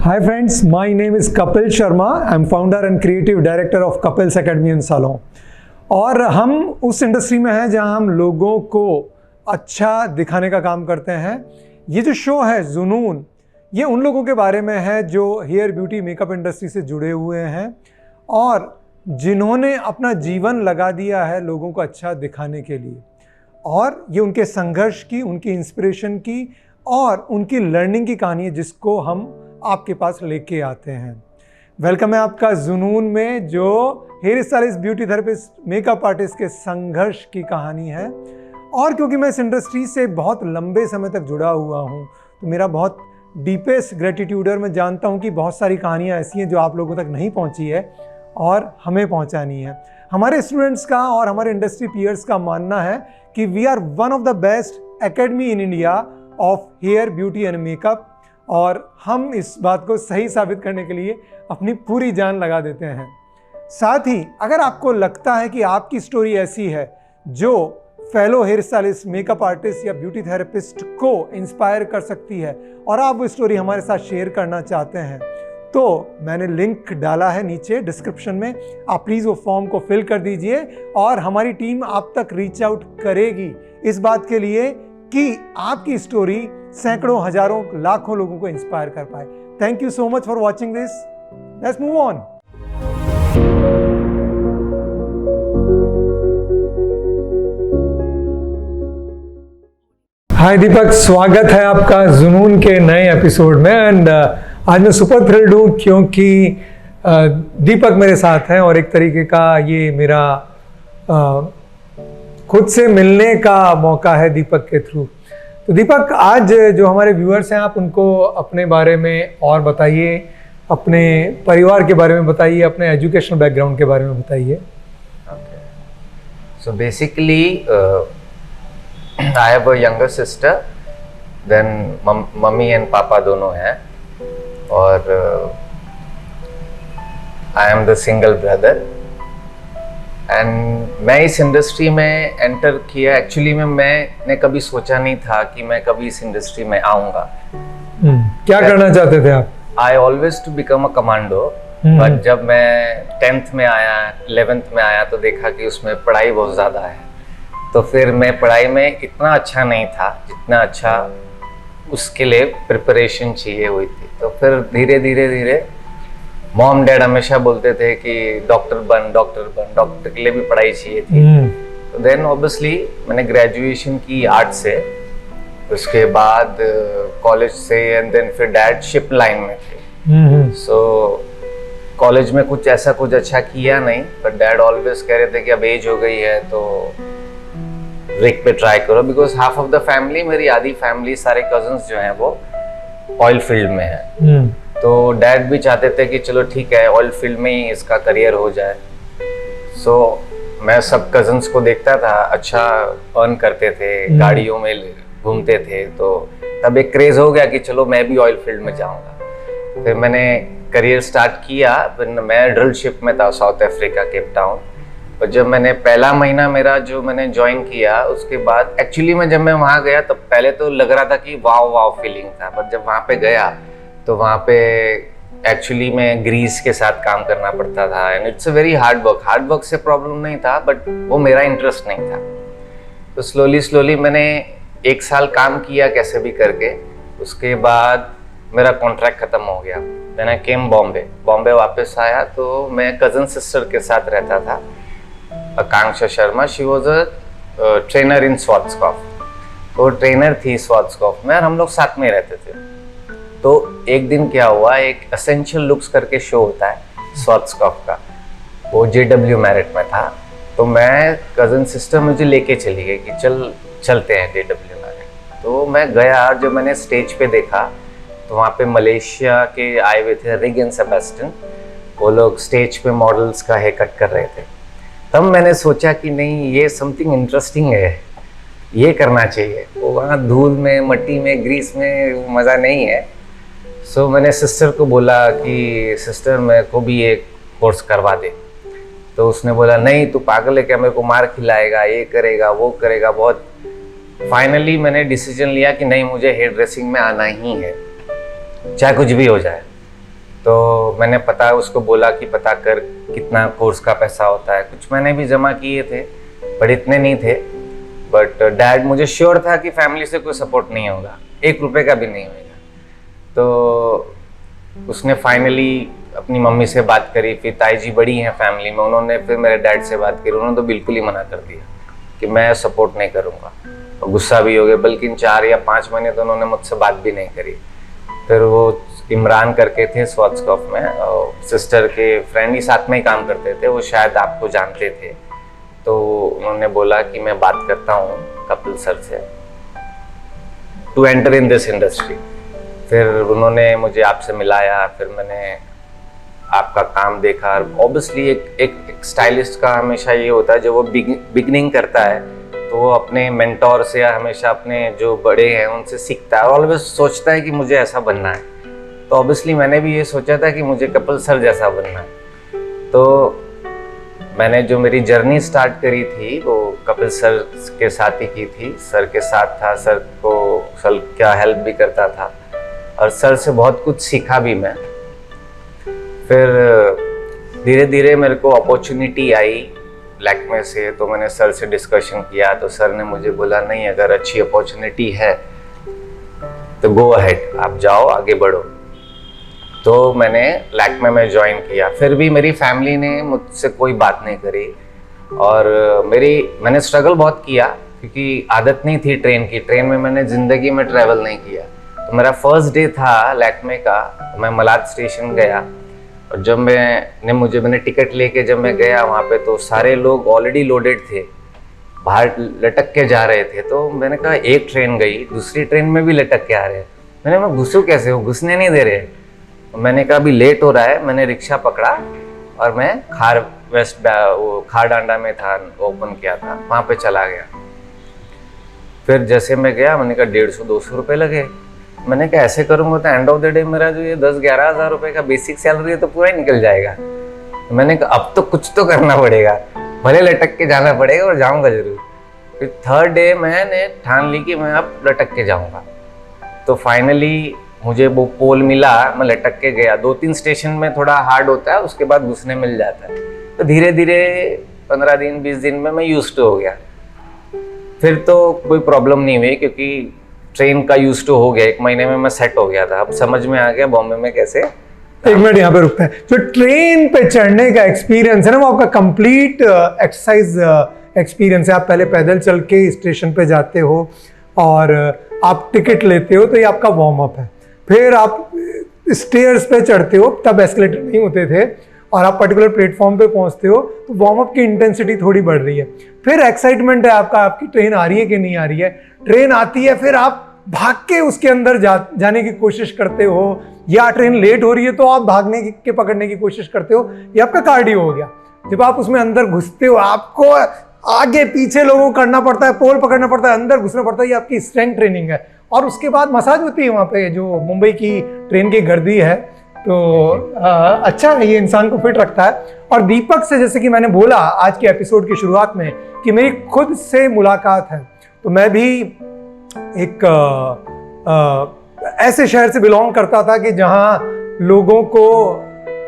Hi friends, my name is Kapil Sharma. I'm founder and creative director of Kapil's Academy and Salon. और हम उस industry में हैं जहां हम लोगों को अच्छा दिखाने का काम करते हैं। ये जो शो है जुनून, ये उन लोगों के बारे में है जो हेयर ब्यूटी मेकअप इंडस्ट्री से जुड़े हुए हैं और जिन्होंने अपना जीवन लगा दिया है लोगों को अच्छा दिखाने के लिए। और ये उनके संघर्ष की, उनकी इंस्पिरेशन की और उनकी लर्निंग की कहानी है जिसको हम आपके पास लेके आते हैं। वेलकम है आपका जुनून में, जो hair stylist, beauty therapist, makeup artist के संघर्ष की कहानी है। और क्योंकि मैं इस इंडस्ट्री से बहुत लंबे समय तक जुड़ा हुआ हूँ तो मेरा बहुत डीपेस्ट ग्रेटिट्यूड है। मैं जानता हूँ कि बहुत सारी कहानियाँ ऐसी हैं जो आप लोगों तक नहीं पहुँची है और हमें पहुँचानी है। हमारे स्टूडेंट्स का और हमारे इंडस्ट्री पीयर्स का मानना है कि we are one of the best academy in India of hair beauty and makeup, और हम इस बात को सही साबित करने के लिए अपनी पूरी जान लगा देते हैं। साथ ही अगर आपको लगता है कि आपकी स्टोरी ऐसी है जो fellow hair stylist, makeup artist या ब्यूटी थेरेपिस्ट को इंस्पायर कर सकती है और आप वो स्टोरी हमारे साथ शेयर करना चाहते हैं, तो मैंने लिंक डाला है नीचे डिस्क्रिप्शन में। आप प्लीज़ वो फॉर्म को फिल कर दीजिए और हमारी टीम आप तक रीच आउट करेगी इस बात के लिए कि आपकी स्टोरी सैकड़ों, हजारों, लाखों लोगों को इंस्पायर कर पाए। Thank you so much for watching this. Let's move on. Hi Deepak, स्वागत है आपका जुनून के नए एपिसोड में। एंड आज मैं सुपर थ्रिल्ड हूँ क्योंकि दीपक मेरे साथ हैं और एक तरीके का ये मेरा खुद से मिलने का मौका है दीपक के थ्रू। तो दीपक, आज जो हमारे व्यूअर्स हैं आप उनको अपने बारे में और बताइए, अपने परिवार के बारे में बताइए, अपने एजुकेशनल बैकग्राउंड के बारे में बताइए। So basically I have a younger sister, then mummy and papa दोनों हैं, और I am the single brother. And मैं इस इंडस्ट्री में एंटर किया, एक्चुअली में मैंने कभी सोचा नहीं था कि मैं कभी इस इंडस्ट्री में आऊँगा। क्या करना चाहते थे आप? I always to become a commando, but जब मैं 10th में आया, 11th में आया तो देखा कि उसमें पढ़ाई बहुत ज़्यादा है, तो फिर मैं पढ़ाई में इतना अच्छा नहीं था जितना अच्छा उसके लिए प्रिपरेशन चाहिए हुई थी। तो फिर धीरे धीरे मॉम डैड हमेशा बोलते थे कि डॉक्टर बन, डॉक्टर के लिए भी पढ़ाई चाहिए थी। तो देन ऑब्वियसली मैंने ग्रेजुएशन की आर्ट से, उसके बाद कॉलेज से, एंड देन फिर डैड शिप लाइन में थे। सो कॉलेज में कुछ अच्छा किया नहीं, पर डैड ऑलवेज कह रहे थे कि अब एज हो गई है तो रिक पे ट्राई करो, because half of the family, मेरी आधी फैमिली, सारे कजन्स जो हैं वो ऑयल फील्ड में है। तो डैड भी चाहते थे कि चलो ठीक है, ऑयल फील्ड में ही इसका करियर हो जाए। सो मैं सब कजन्स को देखता था, अच्छा अर्न करते थे, गाड़ियों में घूमते थे, तो तब एक क्रेज हो गया कि चलो मैं भी ऑयल फील्ड में जाऊंगा। फिर मैंने करियर स्टार्ट किया। फिर मैं ड्रिल शिप में था, साउथ अफ्रीका, केप टाउन। और जब मैंने पहला महीना मेरा जो मैंने ज्वाइन किया, उसके बाद एक्चुअली में जब मैं वहाँ गया तब पहले तो लग रहा था कि वाव फीलिंग था, बट जब वहाँ पे गया तो वहाँ पे एक्चुअली में ग्रीस के साथ काम करना पड़ता था, and it's a very hard work से प्रॉब्लम नहीं था, बट वो मेरा इंटरेस्ट नहीं था। तो स्लोली मैंने 1 साल काम किया कैसे भी करके। उसके बाद मेरा कॉन्ट्रैक्ट ख़त्म हो गया। देन आई केम बॉम्बे वापस आया, तो मैं कज़न सिस्टर के साथ रहता था, Akanksha Sharma. She was a trainer in Schwarzkopf, तो ट्रेनर थी स्वाट्सकॉफ में और हम लोग साथ में रहते थे। तो एक दिन क्या हुआ, एक एसेंशियल लुक्स करके शो होता है स्वाट्सकॉफ का, वो JW मैरिट में था। तो मैं कज़न सिस्टर मुझे लेके चली गई कि चलते हैं JW मैरिट। तो मैं गया, जब मैंने स्टेज पे देखा तो वहाँ पे मलेशिया के आए हुए थे रिग एंड सेबेस्टियन, वो लोग स्टेज पे मॉडल्स का हेयर कट कर रहे थे। तब मैंने सोचा कि नहीं, ये समथिंग इंटरेस्टिंग है, ये करना चाहिए। वो वहाँ धूल में, मट्टी में, ग्रीस में मज़ा नहीं है। सो मैंने सिस्टर को बोला कि सिस्टर मेरे को भी एक कोर्स करवा दे। तो उसने बोला नहीं, तू पागल है क्या, मेरे को मार खिलाएगा, ये करेगा वो करेगा बहुत। फाइनली मैंने डिसीजन लिया कि नहीं, मुझे हेयर ड्रेसिंग में आना ही है, चाहे कुछ भी हो जाए। तो मैंने उसको बोला कि पता कर कितना कोर्स का पैसा होता है। कुछ मैंने भी जमा किए थे पर इतने नहीं थे। बट डैड, मुझे श्योर था कि फैमिली से कोई सपोर्ट नहीं होगा, 1 रुपए का भी नहीं होगा। तो उसने फाइनली अपनी मम्मी से बात करी, फिर ताई जी बड़ी हैं फैमिली में, उन्होंने फिर मेरे डैड से बात करी। उन्होंने तो बिल्कुल ही मना कर दिया कि मैं सपोर्ट नहीं करूँगा, और गुस्सा भी हो गया। बल्कि 4 या 5 महीने तो उन्होंने मुझसे बात भी नहीं करी। फिर वो इमरान करके थे स्वाट्सकॉफ में, सिस्टर के फ्रेंड ही साथ में ही काम करते थे, वो शायद आपको जानते थे। तो उन्होंने बोला कि मैं बात करता हूँ कपिल सर से to enter in this industry. फिर उन्होंने मुझे आपसे मिलाया, फिर मैंने आपका काम देखा। ऑब्वियसली एक स्टाइलिस्ट का हमेशा ये होता है, जो वो बिगनिंग करता है तो वो अपने मेंटोर से या हमेशा अपने जो बड़े हैं उनसे सीखता है और ऑलवेज सोचता है कि मुझे ऐसा बनना है। तो ऑब्वियसली मैंने भी ये सोचा था कि मुझे कपिल सर जैसा बनना है। तो मैंने जो मेरी जर्नी स्टार्ट करी थी वो कपिल सर के साथ ही की थी। सर के साथ था, सर क्या हेल्प भी करता था और सर से बहुत कुछ सीखा भी मैं। फिर धीरे धीरे मेरे को अपॉर्चुनिटी आई लैक्मे से, तो मैंने सर से डिस्कशन किया। तो सर ने मुझे बोला, नहीं, अगर अच्छी अपॉर्चुनिटी है तो गो अहेड, आप जाओ, आगे बढ़ो। तो मैंने लैक्मे में ज्वाइन किया। फिर भी मेरी फैमिली ने मुझसे कोई बात नहीं करी और मैंने स्ट्रगल बहुत किया क्योंकि आदत नहीं थी ट्रेन की। ट्रेन में मैंने ज़िंदगी में ट्रैवल नहीं किया। तो मेरा फर्स्ट डे था लैक्मे का, मैं मलाड स्टेशन गया और जब मैंने टिकट लेके जब मैं गया वहाँ पे, तो सारे लोग ऑलरेडी लोडेड थे, बाहर लटक के जा रहे थे। तो मैंने कहा एक ट्रेन गई, दूसरी ट्रेन में भी लटक के आ रहे हैं। मैं घुसूँ कैसे, वो घुसने नहीं दे रहे। मैंने कहा अभी लेट हो रहा है, मैंने रिक्शा पकड़ा और मैं खार डांडा में था, ओपन किया था, वहाँ पे चला गया। फिर जैसे मैं गया, मैंने कहा 150-200 रुपये लगे। मैंने कहा ऐसे करूँगा तो एंड ऑफ द डे मेरा जो ये 10-11 हज़ार रुपये का बेसिक सैलरी है तो पूरा ही निकल जाएगा। मैंने कहा अब तो कुछ तो करना पड़ेगा, भले लटक के जाना पड़ेगा और जाऊँगा जरूर। फिर थर्ड डे मैंने ठान ली कि मैं अब लटक के जाऊँगा। तो फाइनली मुझे वो पोल मिला, मैं लटक के गया। 2-3 स्टेशन में थोड़ा हार्ड होता है, उसके बाद घुसने मिल जाता है। तो धीरे धीरे 15 दिन 20 दिन में मैं यूज्ड टू हो गया। फिर तो कोई प्रॉब्लम नहीं हुई क्योंकि ट्रेन का यूज्ड टू हो गया। 1 महीने में मैं सेट हो गया था। अब समझ में आ गया बॉम्बे में कैसे। 1 मिनट यहाँ पे रुकते हैं। जो ट्रेन पे चढ़ने का एक्सपीरियंस है ना, वो आपका कंप्लीट एक्सरसाइज एक्सपीरियंस है। आप पहले पैदल चल के स्टेशन पे जाते हो और आप टिकट लेते हो, तो ये आपका वार्म अप है। फिर आप स्टेयर्स पे चढ़ते हो, तब एस्केलेटर नहीं होते थे, और आप पर्टिकुलर प्लेटफॉर्म पे पहुंचते हो, तो वार्म अप की इंटेंसिटी थोड़ी बढ़ रही है। फिर एक्साइटमेंट है आपकी ट्रेन आ रही है कि नहीं आ रही है। ट्रेन आती है, फिर आप भाग के उसके अंदर जाने की कोशिश करते हो, या ट्रेन लेट हो रही है तो आप भागने के पकड़ने की कोशिश करते हो। ये आपका कार्डियो हो गया। जब आप उसमें अंदर घुसते हो, आपको आगे पीछे लोगों को करना पड़ता है, पोल पकड़ना पड़ता है, अंदर घुसना पड़ता है। ये आपकी स्ट्रेंथ ट्रेनिंग है। और उसके बाद मसाज होती है वहाँ पे, जो मुंबई की ट्रेन की गर्दी है। तो अच्छा है, ये इंसान को फिट रखता है। और दीपक से, जैसे कि मैंने बोला आज के एपिसोड की शुरुआत में, कि मेरी खुद से मुलाकात है। तो मैं भी एक ऐसे शहर से बिलोंग करता था कि जहाँ लोगों को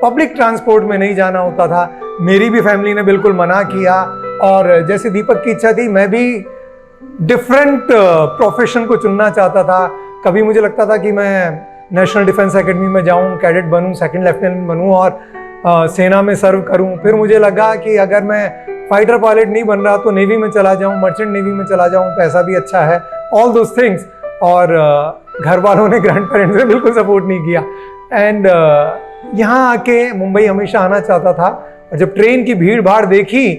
पब्लिक ट्रांसपोर्ट में नहीं जाना होता था। मेरी भी फैमिली ने बिल्कुल मना किया, और जैसे दीपक की इच्छा थी, मैं भी डिफरेंट प्रोफेशन को चुनना चाहता था। कभी मुझे लगता था कि मैं नेशनल डिफेंस एकेडमी में जाऊं, कैडेट बनूं, 2nd लेफ्टिनेंट बनूं और सेना में सर्व करूं। फिर मुझे लगा कि अगर मैं फाइटर पायलट नहीं बन रहा तो नेवी में चला जाऊं, मर्चेंट नेवी में चला जाऊं, पैसा भी अच्छा है, ऑल दोज थिंग्स। और घर वालों ने, ग्रैंड पेरेंट्स ने बिल्कुल सपोर्ट नहीं किया। एंड यहाँ आके मुंबई हमेशा आना चाहता था। और जब ट्रेन की भीड़ भाड़ देखी,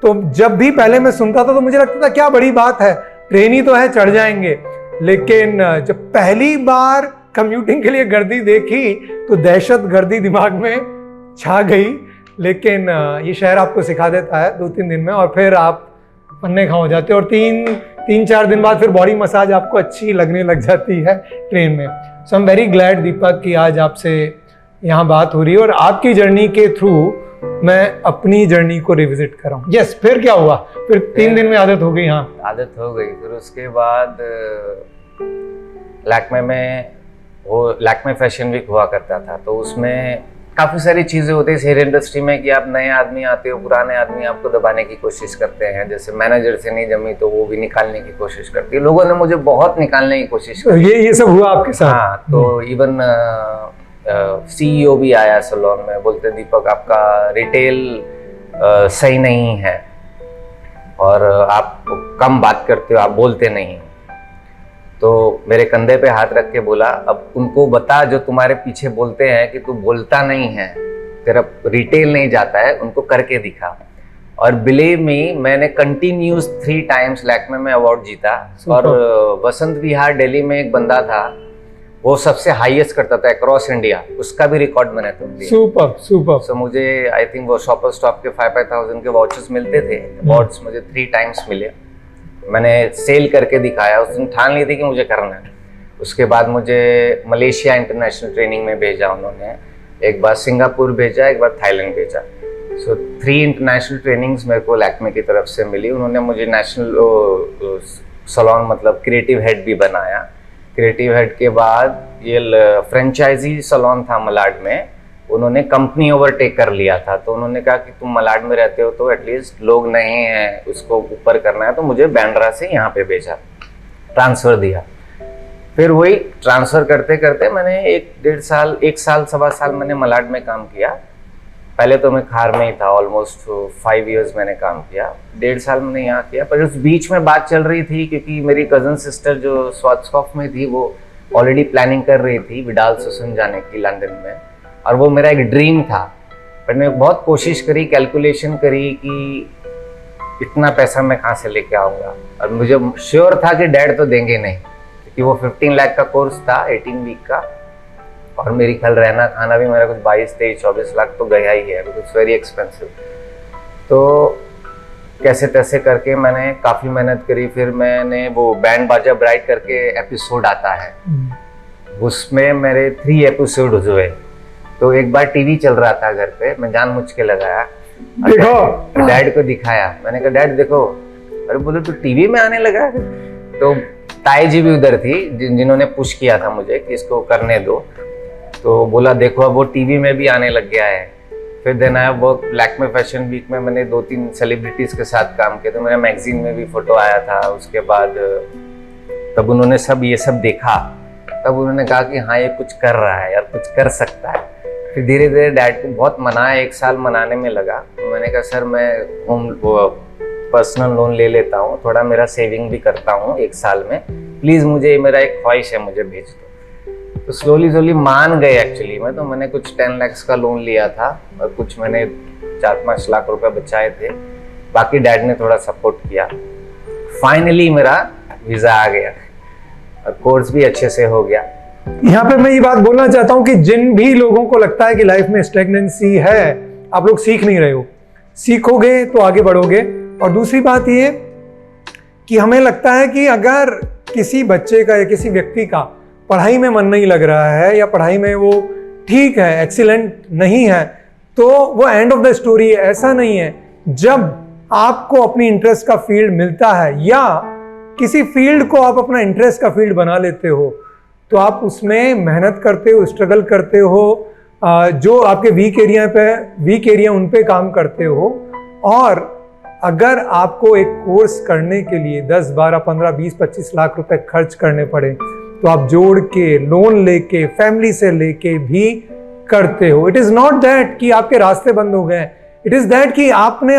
तो जब भी पहले मैं सुनता था तो मुझे लगता था क्या बड़ी बात है, ट्रेन ही तो है, चढ़ जाएंगे। लेकिन जब पहली बार कम्यूटिंग के लिए गर्दी देखी तो दहशत गर्दी दिमाग में छा गई। लेकिन ये शहर आपको सिखा देता है 2-3 दिन में, और फिर आप पन्ने खा हो जाते हो। और 3-4 दिन बाद फिर बॉडी मसाज आपको अच्छी लगने लग जाती है ट्रेन में। सो आई एम वेरी ग्लैड दीपक कि आज आपसे यहाँ बात हो रही है, और आपकी जर्नी के थ्रू मैं अपनी जर्नी को रिविजिट कर रहा हूँ। यस, फिर क्या हुआ? फिर 3 दिन में आदत हो गई? हाँ, आदत हो गई। फिर उसके बाद लैक्मे में वो लैक्मे फैशन वीक हुआ करता था, तो उसमें काफ़ी सारी चीज़ें होती है हेयर इंडस्ट्री में कि आप नए आदमी आते हो, पुराने आदमी आपको दबाने की कोशिश करते हैं। जैसे मैनेजर से नहीं जमी तो वो भी निकालने की कोशिश करती है। लोगों ने मुझे बहुत निकालने की कोशिश की। ये सब हुआ आपके साथ? हाँ, तो इवन CEO भी आया सैलून में, बोलते दीपक आपका रिटेल सही नहीं है और आप कम बात करते हो, आप बोलते नहीं। तो मेरे कंधे पे हाथ रख के बोला, अब उनको बता जो तुम्हारे पीछे बोलते हैं कि तू बोलता नहीं है, तेरा रिटेल नहीं जाता है, उनको करके दिखा। और बिलीव मी, मैंने कंटिन्यूस 3 टाइम्स लैक्मे में अवार्ड जीता। और वसंत विहार दिल्ली में एक बंदा था, वो सबसे हाईएस्ट करता था अक्रॉस इंडिया, उसका भी रिकॉर्ड मैंने तोड़ दिया। Super super. सो मुझे आई थिंक वो शॉपर स्टॉप के 5,000 के वाउचर्स मिलते थे, अवार्ड्स मुझे 3 टाइम्स मिले। मैंने सेल करके दिखाया, उस दिन ठान ली थी कि मुझे करना है। उसके बाद मुझे मलेशिया इंटरनेशनल ट्रेनिंग में भेजा उन्होंने, एक बार सिंगापुर भेजा, एक बार थाईलैंड भेजा। सो 3 इंटरनेशनल ट्रेनिंग्स मेरे को लैक्मे की तरफ से मिली। उन्होंने मुझे नेशनल सैलून मतलब क्रिएटिव हेड भी बनाया। क्रिएटिव हेड के बाद ये फ्रेंचाइजी सैलून था मलाड में, उन्होंने कंपनी ओवरटेक कर लिया था। तो उन्होंने कहा कि तुम मलाड में रहते हो तो एटलीस्ट लोग नहीं हैं, उसको ऊपर करना है, तो मुझे बैंड्रा से यहाँ पे भेजा, ट्रांसफ़र दिया। फिर वही ट्रांसफ़र करते करते मैंने 1 साल सवा साल मैंने मलाड में काम किया। पहले तो मैं खार में ही था, ऑलमोस्ट 5 इयर्स मैंने काम किया। 1.5 साल मैंने यहाँ किया। पर उस बीच में बात चल रही थी क्योंकि मेरी कज़न सिस्टर जो स्वाट्सकॉफ में थी वो ऑलरेडी प्लानिंग कर रही थी विडाल सुसन जाने की लंदन में, और वो मेरा एक ड्रीम था। पर मैंने बहुत कोशिश करी, कैलकुलेशन करी कि इतना पैसा मैं कहाँ से लेके आऊँगा, और मुझे श्योर था कि डैड तो देंगे नहीं, क्योंकि वो 15 लाख का कोर्स था 18 वीक का, और मेरी ख्याल रहना खाना भी मेरा कुछ 22, 23, 24 लाख तो गया ही है, बिकॉज वेरी एक्सपेंसिव। तो कैसे तैसे करके मैंने काफ़ी मेहनत करी। फिर मैंने वो बैंड बाजा ब्राइड करके एपिसोड आता है, उसमें मेरे 3 एपिसोड हुए। तो एक बार टीवी चल रहा था घर पे, मैं जानबूझ के लगाया, डैड को दिखाया। मैंने कहा डैड देखो, अरे बोले तो टीवी में आने लगा। तो ताई जी भी उधर थी जिन्होंने पुश किया था मुझे कि इसको करने दो। तो बोला देखो अब वो टीवी में भी आने लग गया है। फिर then I work Lakme fashion week में, मैंने 2-3 सेलिब्रिटीज़ के साथ काम किया, तो मेरा मैगजीन में भी फोटो आया था। उसके बाद तब उन्होंने ये सब देखा, तब उन्होंने कहा कि हाँ ये कुछ कर रहा है यार, कुछ कर सकता है। फिर धीरे धीरे डैड को बहुत मनाया, 1 साल मनाने में लगा। तो मैंने कहा सर मैं होम पर्सनल लोन ले लेता हूँ, थोड़ा मेरा सेविंग भी करता हूँ 1 साल में, प्लीज़ मुझे, मेरा एक ख्वाहिश है, मुझे भेज दो। तो स्लोली मान गए एक्चुअली में। तो मैंने कुछ 10 लाख का लोन लिया था और कुछ मैंने 4-5 लाख रुपए बचाए थे, बाकी डैड ने थोड़ा सपोर्ट किया। फाइनली मेरा वीज़ा आ गया और कोर्स भी अच्छे से हो गया। यहाँ पे मैं ये बात बोलना चाहता हूँ कि जिन भी लोगों को लगता है कि लाइफ में स्टेगनेंसी है, आप लोग सीख नहीं रहे हो, सीखोगे तो आगे बढ़ोगे। और दूसरी बात ये कि हमें लगता है कि अगर किसी बच्चे का या किसी व्यक्ति का पढ़ाई में मन नहीं लग रहा है या पढ़ाई में वो ठीक है, एक्सीलेंट नहीं है, तो वो एंड ऑफ द स्टोरी है। ऐसा नहीं है। जब आपको अपनी इंटरेस्ट का फील्ड मिलता है या किसी फील्ड को आप अपना इंटरेस्ट का फील्ड बना लेते हो, तो आप उसमें मेहनत करते हो, स्ट्रगल करते हो, जो आपके वीक एरिया उन पे काम करते हो। और अगर आपको एक कोर्स करने के लिए 10, 12, 15, 20, 25 लाख रुपए खर्च करने पड़े, तो आप जोड़ के, लोन लेके, फैमिली से लेके भी करते हो। इट इज़ नॉट दैट कि आपके रास्ते बंद हो गए, इट इज़ दैट कि आपने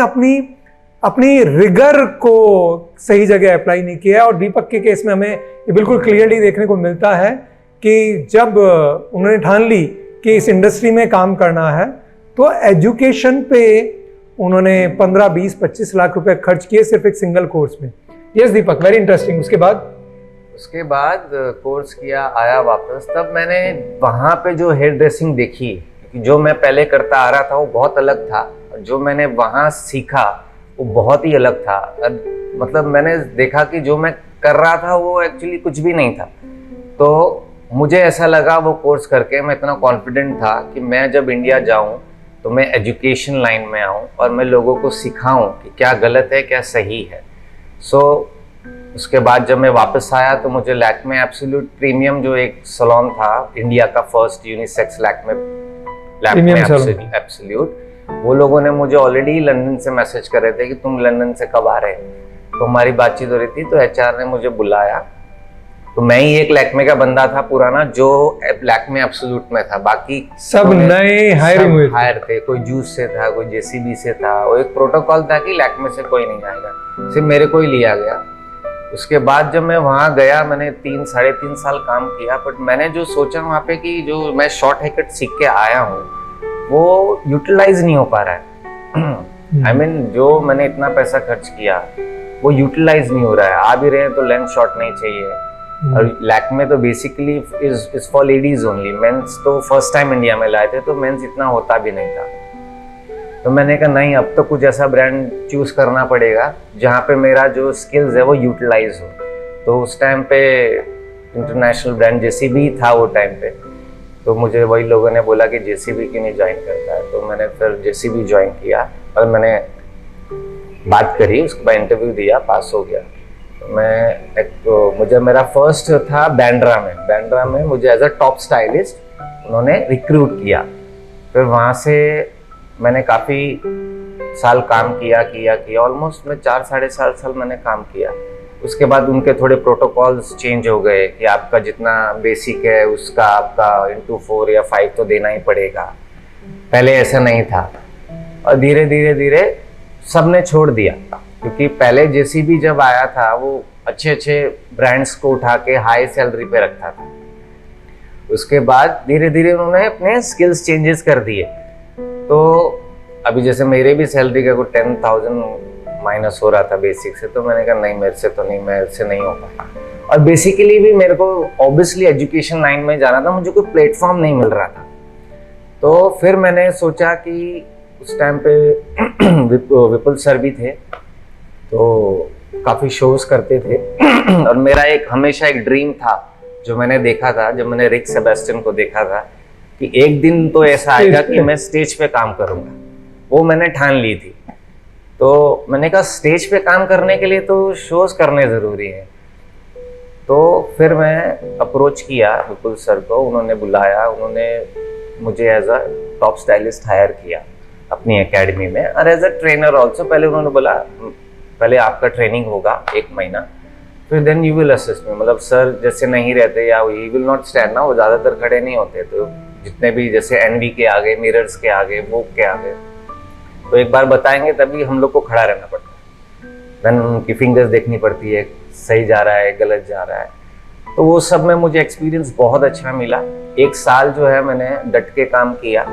अपनी रिगर को सही जगह अप्लाई नहीं किया है। और दीपक के केस में हमें ये बिल्कुल क्लियरली देखने को मिलता है कि जब उन्होंने ठान ली कि इस इंडस्ट्री में काम करना है, तो एजुकेशन पे उन्होंने 15, 20, 25 लाख रुपए खर्च किए सिर्फ एक सिंगल कोर्स में। यस दीपक, वेरी इंटरेस्टिंग। उसके बाद कोर्स किया, आया वापस, तब मैंने वहाँ पे जो हेयर ड्रेसिंग देखी, क्योंकि जो मैं पहले करता आ रहा था वो बहुत अलग था, और जो मैंने वहाँ सीखा वो बहुत ही अलग था। मतलब मैंने देखा कि जो मैं कर रहा था वो एक्चुअली कुछ भी नहीं था। तो मुझे ऐसा लगा वो कोर्स करके, मैं इतना कॉन्फिडेंट था कि मैं जब इंडिया जाऊँ तो मैं एजुकेशन लाइन में आऊँ और मैं लोगों को सिखाऊँ कि क्या गलत है क्या सही है। सो उसके बाद जब मैं वापस आया तो मुझे लैक्मे एब्सोल्यूट प्रीमियम, जो एक सैलून था इंडिया का फर्स्ट यूनिसेक्स लैक्मे एब्सोल्यूट, वो लोगों ने मुझे ऑलरेडी लंदन से मैसेज कर रहे थे कि तुम लंदन से कब आ रहे हो। तो हमारी बातचीत हो रही थी, तो एचआर ने मुझे बुलाया। तो मैं ही एक लैक्मे का बंदा था पुराना जो लैक्मे एब्सोल्यूट में था, बाकी सब नए हायर थे। कोई जूस से था, कोई जेसीबी से था। वो एक प्रोटोकॉल था कि लैक्मे से कोई नहीं आएगा, सिर्फ मेरे को ही लिया गया। उसके बाद जब मैं वहाँ गया, मैंने 3-3.5 साल काम किया, बट मैंने जो सोचा वहाँ पे कि जो मैं शॉर्ट हेयर कट सीख के आया हूँ वो यूटिलाइज नहीं हो पा रहा है। I mean, जो मैंने इतना पैसा खर्च किया वो यूटिलाइज नहीं हो रहा है। आ भी रहे हैं तो लेंथ शॉर्ट नहीं चाहिए। और लैक्मे तो basically is for ladies only. Men's तो फर्स्ट टाइम इंडिया में लाए थे, तो मेंस इतना होता भी नहीं था। तो मैंने कहा नहीं, अब तो कुछ ऐसा ब्रांड चूज करना पड़ेगा जहाँ पे मेरा जो स्किल्स है वो यूटिलाइज हो। तो उस टाइम पे इंटरनेशनल ब्रांड जेसीबी था वो टाइम पे। तो मुझे वही लोगों ने बोला कि जेसीबी क्यों नहीं ज्वाइन करता है। तो मैंने फिर जेसीबी ज्वाइन किया और मैंने बात करी, उसके बाद इंटरव्यू दिया, पास हो गया। तो मैं मुझे मेरा फर्स्ट था बैंड्रा में मुझे एज अ टॉप स्टाइलिस्ट उन्होंने रिक्रूट किया। फिर वहाँ से मैंने काफ़ी साल काम किया ऑलमोस्ट मैं 4-4.5 साल मैंने काम किया। उसके बाद उनके थोड़े प्रोटोकॉल्स चेंज हो गए कि आपका जितना बेसिक है उसका आपका इंटू 4 या 5 तो देना ही पड़ेगा। पहले ऐसा नहीं था और धीरे धीरे सबने छोड़ दिया, क्योंकि पहले जेसीबी जब आया था वो अच्छे ब्रांड्स को उठा के हाई सैलरी पे रखता था। उसके बाद धीरे धीरे उन्होंने अपने स्किल्स चेंजेस कर दिए। तो अभी जैसे मेरे भी सैलरी का कोई 10,000 माइनस हो रहा था बेसिक से, तो मैंने कहा नहीं, मेरे से नहीं हो पाया। और बेसिकली भी मेरे को ऑब्वियसली एजुकेशन लाइन में जाना था, मुझे कोई प्लेटफॉर्म नहीं मिल रहा था। तो फिर मैंने सोचा कि उस टाइम पे विपुल सर भी थे, तो काफ़ी शोज करते थे और मेरा एक हमेशा एक ड्रीम था जो मैंने देखा था जब मैंने रिक सेबेस्टियन को देखा था कि एक दिन तो ऐसा आएगा कि मैं स्टेज पे काम करूंगा। वो मैंने ठान ली थी। तो मैंने कहा स्टेज पे काम करने के लिए तो शोज करने ज़रूरी है। तो फिर मैं अप्रोच किया विपुल सर को, उन्होंने बुलाया, उन्होंने मुझे as a top stylist hire किया अपनी एकेडमी में और एज अ ट्रेनर ऑल्सो। पहले उन्होंने बोला पहले आपका ट्रेनिंग होगा 1 महीना, फिर then you will assist me. मतलब सर जैसे नहीं रहते या ही विल नॉट स्टैंड ना, वो ज़्यादातर खड़े नहीं होते। तो जितने भी जैसे एनवी के आगे, मिरर्स के आगे, वो के आगे, तो एक बार बताएंगे तभी हम लोग को खड़ा रहना पड़ता है। देन उनकी फिंगर्स देखनी पड़ती है, सही जा रहा है गलत जा रहा है। तो वो सब में मुझे एक्सपीरियंस बहुत अच्छा मिला। 1 साल जो है मैंने डट के काम किया,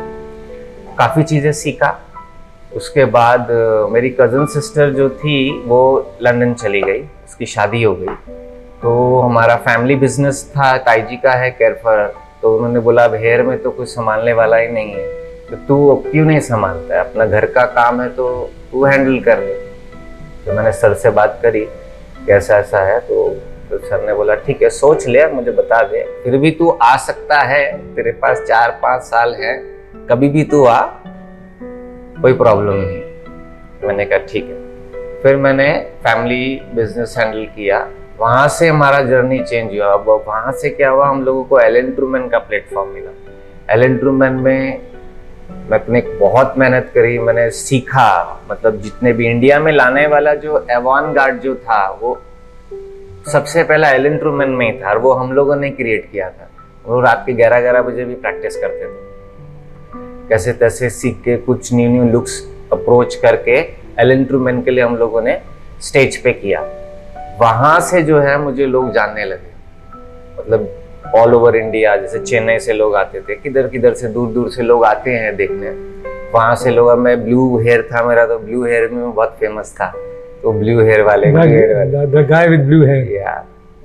काफ़ी चीज़ें सीखा। उसके बाद मेरी कज़न सिस्टर जो थी वो लंदन चली गई, उसकी शादी हो गई। तो हमारा फैमिली बिजनेस था, ताईजी का है केरफर। तो उन्होंने बोला अब हेयर में तो कुछ संभालने वाला ही नहीं है, तो तू अब क्यों नहीं संभालता है, अपना घर का काम है तो तू हैंडल कर ले। तो मैंने सर से बात करी कैसा ऐसा है, तो सर ने बोला ठीक है सोच ले, मुझे बता दे, फिर भी तू आ सकता है, तेरे पास 4-5 साल है, कभी भी तू आ, कोई प्रॉब्लम नहीं। मैंने कहा ठीक है। फिर मैंने फैमिली बिजनेस हैंडल किया। वहाँ से हमारा जर्नी चेंज हुआ। अब वहाँ से क्या हुआ, हम लोगों को एलन ट्रूमैन का प्लेटफॉर्म मिला। एलन ट्रूमैन में मैंने बहुत मेहनत करी, मैंने सीखा। मतलब जितने भी इंडिया में लाने वाला जो एवान-गार्ड जो था वो सबसे पहला एलन ट्रूमैन में ही था और वो हम लोगों ने क्रिएट किया था। वो रात के 11-11 बजे भी प्रैक्टिस करते थे। कैसे तैसे सीख के कुछ न्यू लुक्स अप्रोच करके एलन ट्रूमैन के लिए हम लोगों ने स्टेज पे किया। वहाँ से जो है मुझे लोग जानने लगे, मतलब ऑल ओवर इंडिया। जैसे चेन्नई से लोग आते थे, किधर से दूर से लोग आते हैं देखने। वहाँ से लोग, मैं ब्लू हेयर था मेरा, तो ब्लू हेयर में बहुत फेमस था। तो ब्लू हेयर वाले the guy with blue hair, या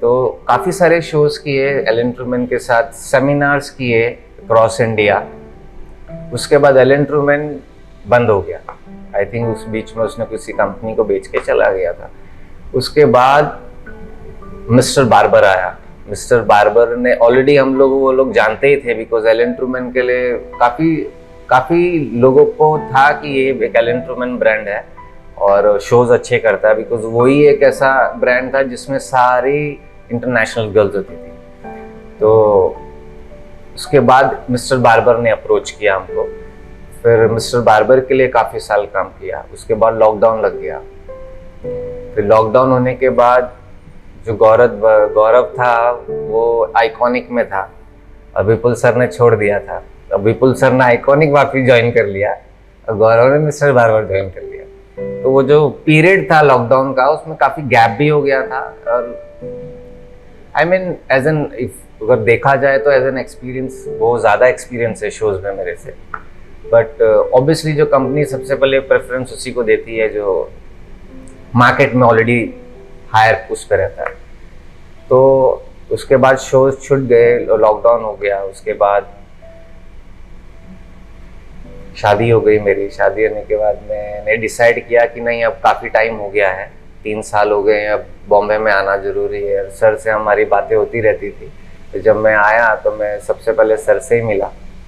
तो काफ़ी सारे शोज किए एलन ट्रूमैन के साथ, सेमिनार्स किए क्रॉस इंडिया। उसके बाद एलन ट्रूमैन बंद हो गया। आई थिंक उस बीच में उसने किसी कंपनी को बेच के चला गया था। उसके बाद मिस्टर बार्बर आया। मिस्टर बार्बर ने ऑलरेडी हम लोग वो लोग जानते ही थे, बिकॉज एलन ट्रूमैन के लिए काफ़ी लोगों को था कि ये एक एलन ट्रूमैन ब्रांड है। और शोज अच्छे करता है, बिकॉज वही एक ऐसा ब्रांड था जिसमें सारी इंटरनेशनल गर्ल्स होती थी। तो उसके बाद मिस्टर बार्बर ने अप्रोच किया हमको, फिर मिस्टर बार्बर के लिए काफ़ी साल काम किया। उसके बाद लॉकडाउन लग गया, फिर लॉकडाउन होने के बाद जो गौरव था वो आइकॉनिक में था, और विपुल सर ने छोड़ दिया था। अब विपुल सर ने आइकॉनिक वापस ज्वाइन कर लिया और गौरव ने मिस्टर बार्बर ज्वाइन कर लिया। तो वो जो पीरियड था लॉकडाउन का, उसमें काफ़ी गैप भी हो गया था। और आई मीन एज एन, अगर देखा जाए तो एज एन एक्सपीरियंस बहुत ज़्यादा एक्सपीरियंस है शोज़ में मेरे से। बट ऑब्वियसली जो कंपनी सबसे पहले प्रेफरेंस उसी को देती है जो मार्केट में ऑलरेडी हायर उस पर रहता है। तो उसके बाद शोज छूट गए, लॉकडाउन हो गया। उसके बाद शादी हो गई मेरी। शादी होने के बाद मैंने डिसाइड किया कि नहीं, अब काफ़ी टाइम हो गया है, 3 साल हो गए हैं, अब बॉम्बे में आना ज़रूरी है। सर से हमारी बातें होती रहती थी, तो जब मैं आया तो मैं सबसे पहले सर से ही मिला।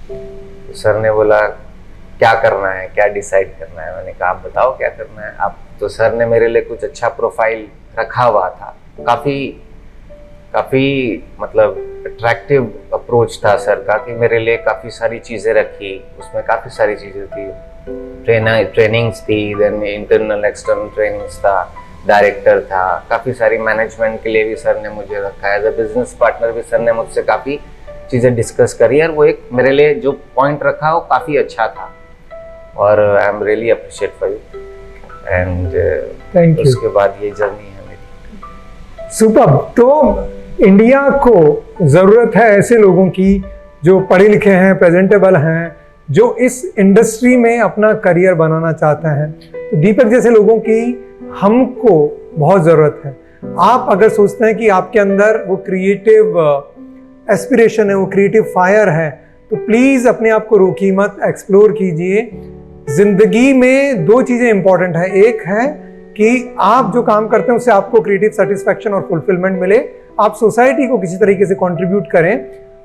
तो सर ने बोला क्या करना है, क्या डिसाइड करना है। मैंने कहा आप बताओ क्या करना है आप। तो सर ने मेरे लिए कुछ अच्छा प्रोफाइल रखा हुआ था, काफ़ी मतलब अट्रैक्टिव अप्रोच था सर का, कि मेरे लिए काफ़ी सारी चीज़ें रखी। उसमें काफ़ी सारी चीज़ें थी, ट्रेनिंग्स थी, देन इंटरनल एक्सटर्नल ट्रेनिंग्स था, डायरेक्टर था, काफ़ी सारी मैनेजमेंट के लिए भी सर ने मुझे रखा। एज अ बिजनेस पार्टनर भी सर ने मुझसे काफ़ी चीज़ें डिस्कस करी, और वो एक मेरे लिए जो पॉइंट रखा वो काफ़ी अच्छा था। और I am really appreciate for you. And उसके बाद ये जर्नी है मेरी। सुपर। तो इंडिया को ज़रूरत है ऐसे लोगों की जो पढ़े लिखे हैं, प्रेजेंटेबल हैं, जो इस इंडस्ट्री में अपना करियर बनाना चाहते हैं। तो दीपक जैसे लोगों की हमको बहुत ज़रूरत है। आप अगर सोचते हैं कि आपके अंदर वो क्रिएटिव एस्पिरेशन है, वो क्रिएटिव फायर है, तो प्लीज़ अपने आप को रोकिए मत, एक्सप्लोर कीजिए। जिंदगी में 2 चीज़ें इंपॉर्टेंट है। एक है कि आप जो काम करते हैं उससे आपको क्रिएटिव सेटिस्फैक्शन और फुलफिलमेंट मिले, आप सोसाइटी को किसी तरीके से कंट्रीब्यूट करें,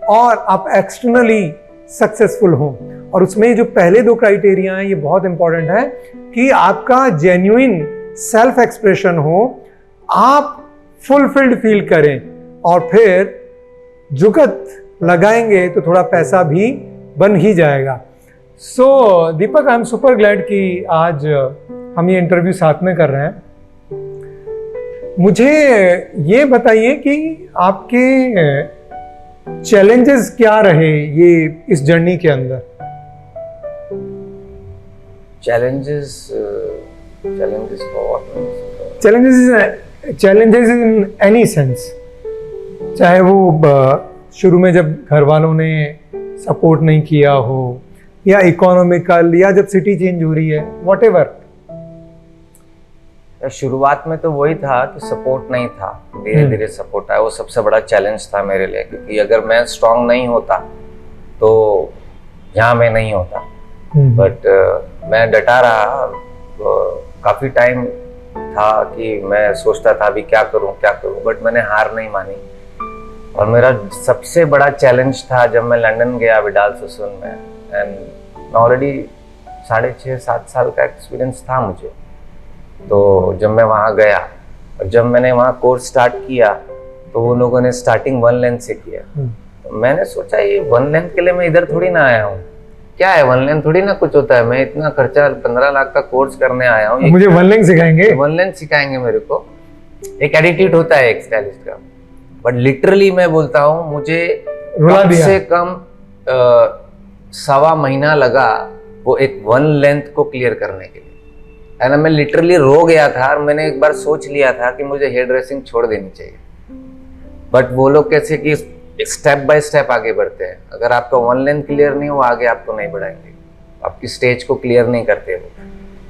और आप एक्सटर्नली सक्सेसफुल हों। और उसमें जो पहले 2 क्राइटेरिया हैं ये बहुत इंपॉर्टेंट है, कि आपका जेन्युइन सेल्फ एक्सप्रेशन हो, आप फुलफिल्ड फील करें, और फिर जुगत लगाएंगे तो थोड़ा पैसा भी बन ही जाएगा। सो दीपक, आई एम सुपर ग्लैड कि आज हम ये इंटरव्यू साथ में कर रहे हैं। मुझे ये बताइए कि आपके चैलेंजेस क्या रहे ये इस जर्नी के अंदर? चैलेंजेस इन एनी सेंस, चाहे वो शुरू में जब घर वालों ने सपोर्ट नहीं किया हो, या इकोनॉमिकल, या जब सिटी चेंज हो रही है, व्हाटएवर। शुरुआत में तो वही था कि सपोर्ट नहीं था, धीरे धीरे सपोर्ट आया। वो सबसे बड़ा चैलेंज था मेरे लिए, क्योंकि अगर मैं स्ट्रांग नहीं होता तो यहाँ मैं नहीं होता। बट मैं डटा रहा। काफ़ी टाइम था कि मैं सोचता था अभी क्या करूँ, बट मैंने हार नहीं मानी। और मेरा सबसे बड़ा चैलेंज था जब मैं लंदन गया विडाल ससून में, एंड ऑलरेडी 6.5-7 साल का एक्सपीरियंस था मुझे। तो जब मैं वहाँ गया और जब मैंने वहाँ कोर्स स्टार्ट किया, तो वो लोगों ने स्टार्टिंग 1 लेंथ से किया। तो मैंने सोचा ये 1 लेंथ के लिए मैं इधर थोड़ी ना आया हूँ, क्या है 1 लेंथ थोड़ी ना कुछ होता है। मैं इतना खर्चा 15 लाख का कोर्स करने आया हूँ, मुझे 1 लेंथ सिखाएंगे? 1 लेंथ सिखाएंगे मेरे को। एक एटीट्यूड होता है एक स्टाइलिस्ट का, बट लिटरली मैं बोलता हूँ मुझे कम से कम 1.25 महीना लगा वो एक 1 लेंथ को क्लियर करने के लिए। है मैं लिटरली रो गया था, और मैंने एक बार सोच लिया था कि मुझे हेयर ड्रेसिंग छोड़ देनी चाहिए। बट वो लोग कैसे कि स्टेप बाय स्टेप आगे बढ़ते हैं। अगर आपका 1 लेंथ क्लियर नहीं हो, आगे आपको नहीं बढ़ाएंगे, आपकी स्टेज को क्लियर नहीं करते वो।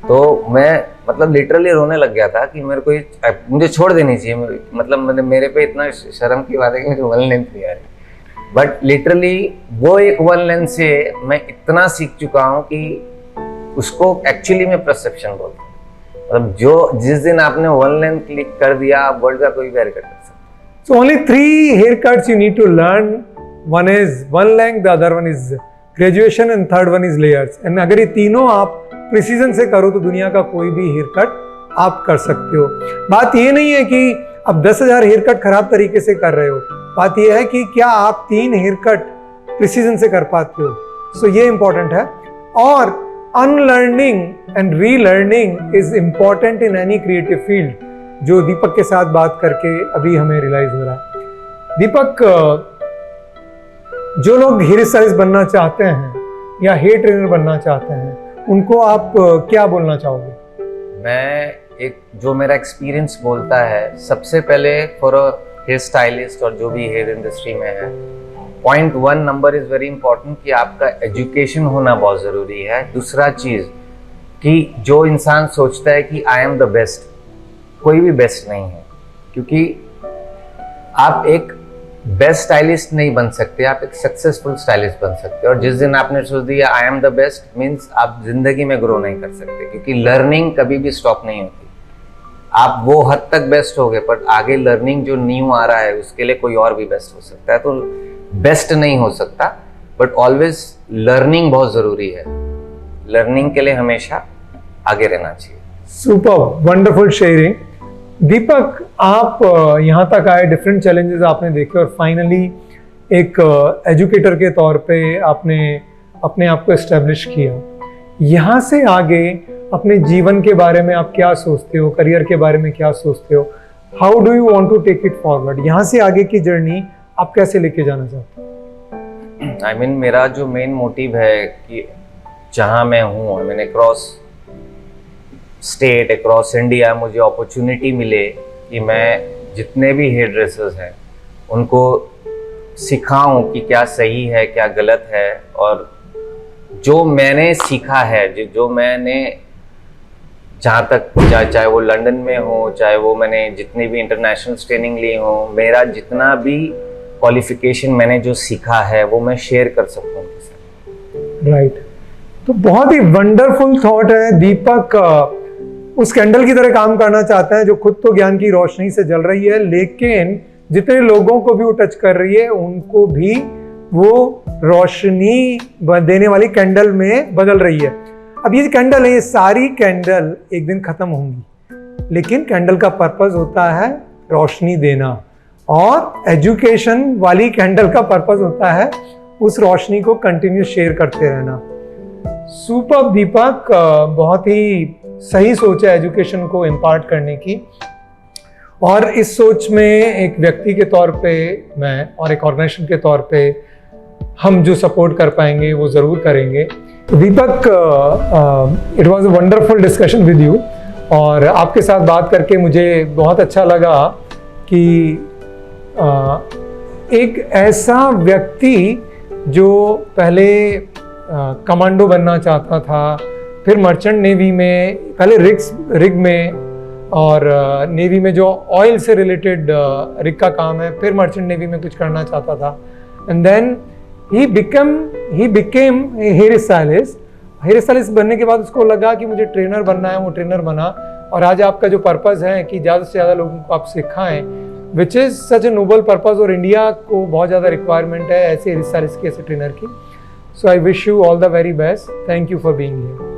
तो मैं मतलब लिटरली रोने लग गया था कि मेरे को मुझे छोड़ देनी चाहिए। मतलब मेरे पे इतना शर्म की बात है कि मुझे 1 लेंथ नहीं आ रही। बट लिटरली वो एक 1 लेंथ से मैं इतना सीख चुका हूँ कि उसको एक्चुअली में परसेप्शन बोलते हैं। मतलब जो जिस दिन आपने 1 लेंथ क्लिक कर दिया, आप वर्ल्ड का कोई भी हेयर कट कर सकते। So only 3 haircuts you need to learn. One is 1 length, the other one is graduation, and third one is layers. And अगर ये तीनों आप प्रिसीजन से करो तो दुनिया का कोई भी हेयर कट आप कर सकते हो। बात ये नहीं है कि अब 10,000 हेयर कट खराब तरीके से कर रहे हो, बात ये है कि क्या आप 3 हेयर कट प्रिसीजन से कर पाते हो। सो ये इंपॉर्टेंट है। और unlearning and relearning is important in any creative field, जो दीपक के साथ बात करके अभी हमें रियलाइज हो रहा है। दीपक, जो लोग हेयर स्टाइलिस्ट बनना चाहते हैं या हेयर ट्रेनर बनना चाहते हैं, उनको आप क्या बोलना चाहोगे? मैं एक जो मेरा एक्सपीरियंस बोलता है, सबसे पहले फॉर अ हेयर स्टाइलिस्ट और जो भी हेयर इंडस्ट्री में है, point 1 number is very important कि आपका एजुकेशन होना बहुत ज़रूरी है। दूसरा चीज़ कि जो इंसान सोचता है कि आई एम द बेस्ट, कोई भी बेस्ट नहीं है, क्योंकि आप एक बेस्ट स्टाइलिस्ट नहीं बन सकते, आप एक सक्सेसफुल स्टाइलिस्ट बन सकते हो। और जिस दिन आपने सोच दिया आई एम द बेस्ट, मीन्स आप जिंदगी में ग्रो नहीं कर सकते, क्योंकि लर्निंग कभी भी स्टॉप नहीं होती। आप वो हद तक बेस्ट हो गए, पर आगे लर्निंग जो न्यू आ रहा है उसके लिए कोई और भी बेस्ट हो सकता है। तो बेस्ट नहीं हो सकता, बट ऑलवेज लर्निंग बहुत जरूरी है। लर्निंग के लिए हमेशा आगे रहना चाहिए। Super wonderful sharing. दीपक, आप यहाँ तक आए, डिफरेंट चैलेंजेस आपने देखे और फाइनली एक एजुकेटर के तौर पे आपने अपने आप को एस्टेब्लिश किया। यहाँ से आगे अपने जीवन के बारे में आप क्या सोचते हो, करियर के बारे में क्या सोचते हो? How do you want to take it forward? यहाँ से आगे की जर्नी आप कैसे लेके जाना चाहते हो? आई मीन मेरा जो मेन मोटिव है कि जहाँ मैं हूँ, I mean across state, across India, मुझे अपॉर्चुनिटी मिले कि मैं जितने भी हेयर ड्रेसर्स हैं उनको सिखाऊं कि क्या सही है क्या गलत है। और जो मैंने सीखा है, जो मैंने जहाँ तक चाहे वो लंदन में हो, चाहे वो मैंने जितनी भी इंटरनेशनल ट्रेनिंग ली हो, मेरा जितना भी क्वालिफिकेशन मैंने जो सीखा है वो मैं शेयर कर सकूँ उनके साथ। राइट। तो बहुत ही वंडरफुल थॉट है। दीपक उस कैंडल की तरह काम करना चाहता है जो खुद तो ज्ञान की रोशनी से जल रही है, लेकिन जितने लोगों को भी वो टच कर रही है उनको भी वो रोशनी देने वाली कैंडल में बदल रही है। अब ये कैंडल है, ये सारी कैंडल एक दिन खत्म होंगी, लेकिन कैंडल का पर्पस होता है रोशनी देना, और एजुकेशन वाली कैंडल का पर्पस होता है उस रोशनी को कंटिन्यू शेयर करते रहना। सुपर दीपक, बहुत ही सही सोच है एजुकेशन को इम्पार्ट करने की, और इस सोच में एक व्यक्ति के तौर पे मैं और एक ऑर्गेनाइजेशन के तौर पे हम जो सपोर्ट कर पाएंगे वो ज़रूर करेंगे। तो Deepak, it was a wonderful discussion with you, और आपके साथ बात करके मुझे बहुत अच्छा लगा कि एक ऐसा व्यक्ति जो पहले कमांडो बनना चाहता था, फिर मर्चेंट नेवी में, पहले रिग में, और नेवी में जो ऑयल से रिलेटेड रिग का काम है, फिर मर्चेंट नेवी में कुछ करना चाहता था, and then he became hair stylist. Hair stylist बनने के बाद उसको लगा कि मुझे ट्रेनर बनना है, वो ट्रेनर बना, और आज आपका जो पर्पस है कि ज़्यादा से ज़्यादा लोगों को आप सिखाएं, which is such a noble purpose, और इंडिया को बहुत ज़्यादा रिक्वायरमेंट है ऐसे हेयर स्टाइलिस्ट की, ऐसे ट्रेनर की। So I wish you all the very best. Thank you for being here.